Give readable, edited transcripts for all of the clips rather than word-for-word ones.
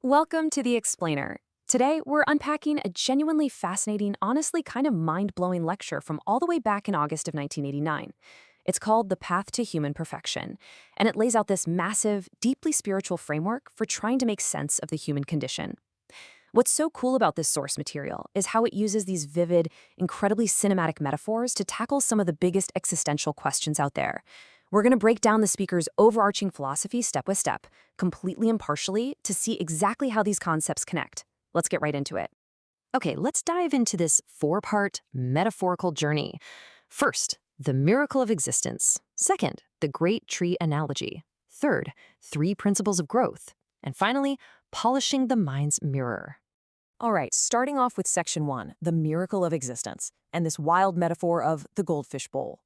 Welcome to The Explainer. Today, we're unpacking a genuinely fascinating, honestly kind of mind-blowing lecture from all the way back in August of 1989. It's called The Path to Human Perfection, and it lays out this massive, deeply spiritual framework for trying to make sense of the human condition. What's so cool about this source material is how it uses these vivid, incredibly cinematic metaphors to tackle some of the biggest existential questions out there. We're going to break down the speaker's overarching philosophy step by step, completely impartially, to see exactly how these concepts connect. Let's get right into it. Okay, let's dive into this four-part metaphorical journey. First, the miracle of existence. Second, the great tree analogy. Third, three principles of growth. And finally, polishing the mind's mirror. All right, starting off with section 1, the miracle of existence, and this wild metaphor of the goldfish bowl.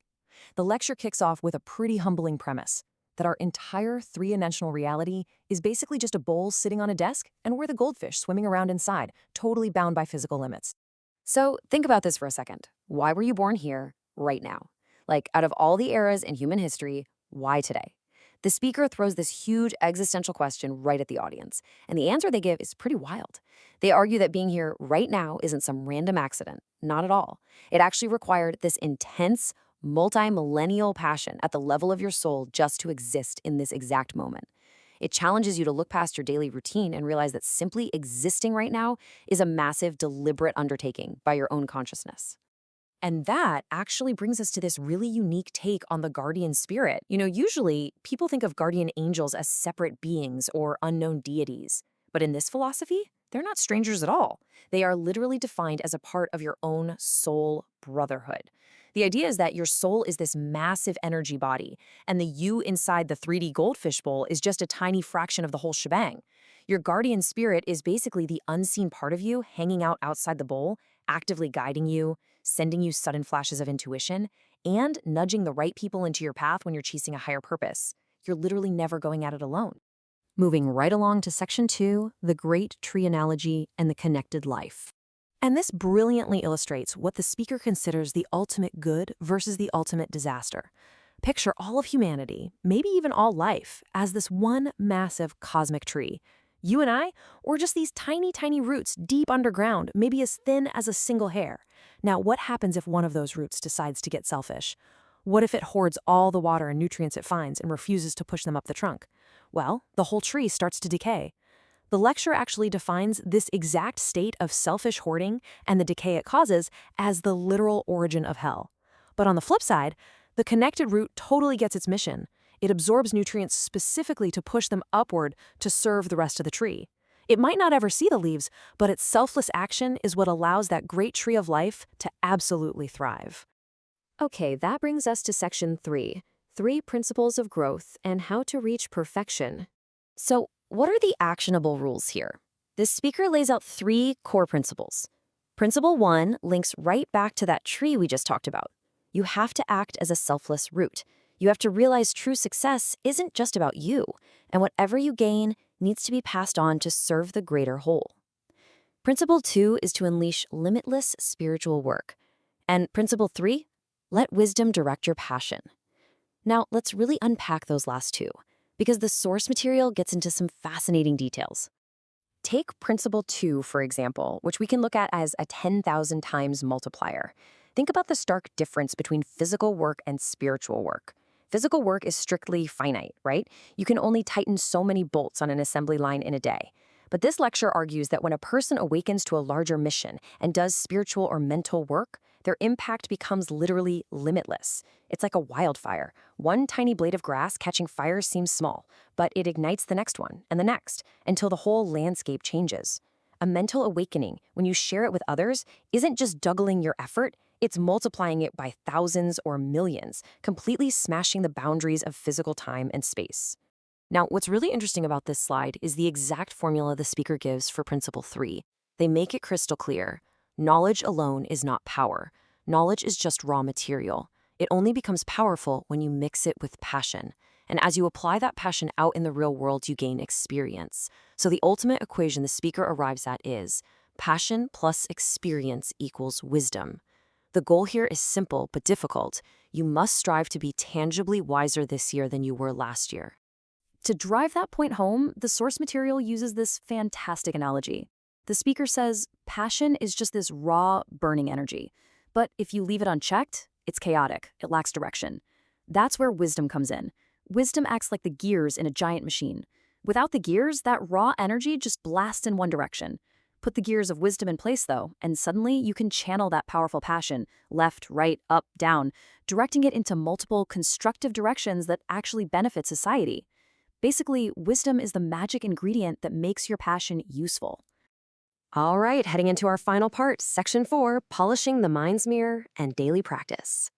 The lecture kicks off with a pretty humbling premise, that our entire three-dimensional reality is basically just a bowl sitting on a desk, and we're the goldfish swimming around inside, totally bound by physical limits. So think about this for a second. Why were you born here, right now? Like, out of all the eras in human history, why today? The speaker throws this huge existential question right at the audience, and the answer they give is pretty wild. They argue that being here right now isn't some random accident, not at all. It actually required this intense, multi-millennial passion at the level of your soul just to exist in this exact moment. It challenges you to look past your daily routine and realize that simply existing right now is a massive, deliberate undertaking by your own consciousness. And that actually brings us to this really unique take on the guardian spirit. Usually people think of guardian angels as separate beings or unknown deities. But in this philosophy, they're not strangers at all. They are literally defined as a part of your own soul brotherhood. The idea is that your soul is this massive energy body, and the you inside the 3D goldfish bowl is just a tiny fraction of the whole shebang. Your guardian spirit is basically the unseen part of you hanging out outside the bowl, actively guiding you, sending you sudden flashes of intuition, and nudging the right people into your path when you're chasing a higher purpose. You're literally never going at it alone. Moving right along to section 2, the great tree analogy and the connected life. And this brilliantly illustrates what the speaker considers the ultimate good versus the ultimate disaster. Picture all of humanity, maybe even all life, as this one massive cosmic tree. You and I, or just these tiny, tiny roots deep underground, maybe as thin as a single hair. Now, what happens if one of those roots decides to get selfish? What if it hoards all the water and nutrients it finds and refuses to push them up the trunk? Well, the whole tree starts to decay. The lecture actually defines this exact state of selfish hoarding and the decay it causes as the literal origin of hell. But on the flip side, the connected root totally gets its mission. It absorbs nutrients specifically to push them upward to serve the rest of the tree. It might not ever see the leaves, but its selfless action is what allows that great tree of life to absolutely thrive. Okay, that brings us to section 3, three principles of growth and how to reach perfection. So, what are the actionable rules here? This speaker lays out 3 core principles. Principle 1 links right back to that tree we just talked about. You have to act as a selfless root. You have to realize true success isn't just about you, and whatever you gain needs to be passed on to serve the greater whole. Principle 2 is to unleash limitless spiritual work. And principle 3, let wisdom direct your passion. Now, let's really unpack those last 2, because the source material gets into some fascinating details. Take principle 2, for example, which we can look at as a 10,000 times multiplier. Think about the stark difference between physical work and spiritual work. Physical work is strictly finite, right? You can only tighten so many bolts on an assembly line in a day. But this lecture argues that when a person awakens to a larger mission and does spiritual or mental work, their impact becomes literally limitless. It's like a wildfire. One tiny blade of grass catching fire seems small, but it ignites the next one and the next until the whole landscape changes. A mental awakening, when you share it with others, isn't just doubling your effort, it's multiplying it by thousands or millions, completely smashing the boundaries of physical time and space. Now, what's really interesting about this slide is the exact formula the speaker gives for principle 3. They make it crystal clear. Knowledge alone is not power. Knowledge is just raw material. It only becomes powerful when you mix it with passion. And as you apply that passion out in the real world, you gain experience. So the ultimate equation the speaker arrives at is passion plus experience equals wisdom. The goal here is simple but difficult. You must strive to be tangibly wiser this year than you were last year. To drive that point home, the source material uses this fantastic analogy. The speaker says passion is just this raw, burning energy. But if you leave it unchecked, it's chaotic, it lacks direction. That's where wisdom comes in. Wisdom acts like the gears in a giant machine. Without the gears, that raw energy just blasts in one direction. Put the gears of wisdom in place, though, and suddenly you can channel that powerful passion, left, right, up, down, directing it into multiple constructive directions that actually benefit society. Basically, wisdom is the magic ingredient that makes your passion useful. All right, heading into our final part, Section 4, Polishing the Mind's Mirror and Daily Practice.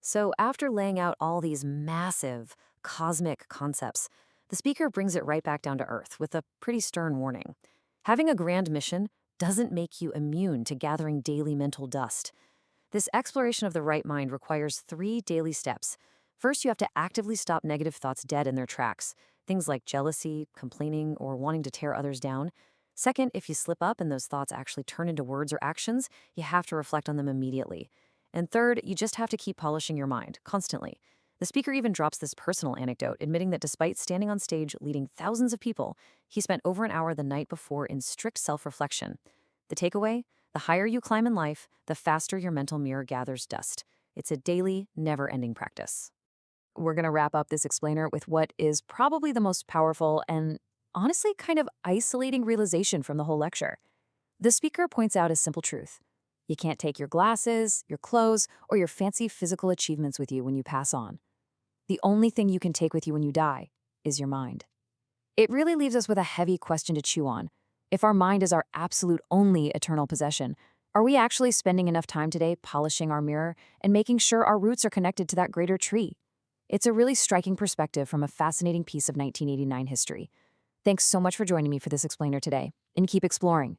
So after laying out all these massive, cosmic concepts, the speaker brings it right back down to earth with a pretty stern warning. Having a grand mission doesn't make you immune to gathering daily mental dust. This exploration of the right mind requires 3 daily steps. First, you have to actively stop negative thoughts dead in their tracks, things like jealousy, complaining, or wanting to tear others down. Second, if you slip up and those thoughts actually turn into words or actions, you have to reflect on them immediately. And third, you just have to keep polishing your mind, constantly. The speaker even drops this personal anecdote, admitting that despite standing on stage leading thousands of people, he spent over an hour the night before in strict self-reflection. The takeaway? The higher you climb in life, the faster your mental mirror gathers dust. It's a daily, never-ending practice. We're going to wrap up this explainer with what is probably the most powerful and honestly kind of isolating realization from the whole lecture. The speaker points out a simple truth. You can't take your glasses, your clothes, or your fancy physical achievements with you when you pass on. The only thing you can take with you when you die is your mind. It really leaves us with a heavy question to chew on. If our mind is our absolute only eternal possession, are we actually spending enough time today polishing our mirror and making sure our roots are connected to that greater tree? It's a really striking perspective from a fascinating piece of 1989 history. Thanks so much for joining me for this explainer today, and keep exploring.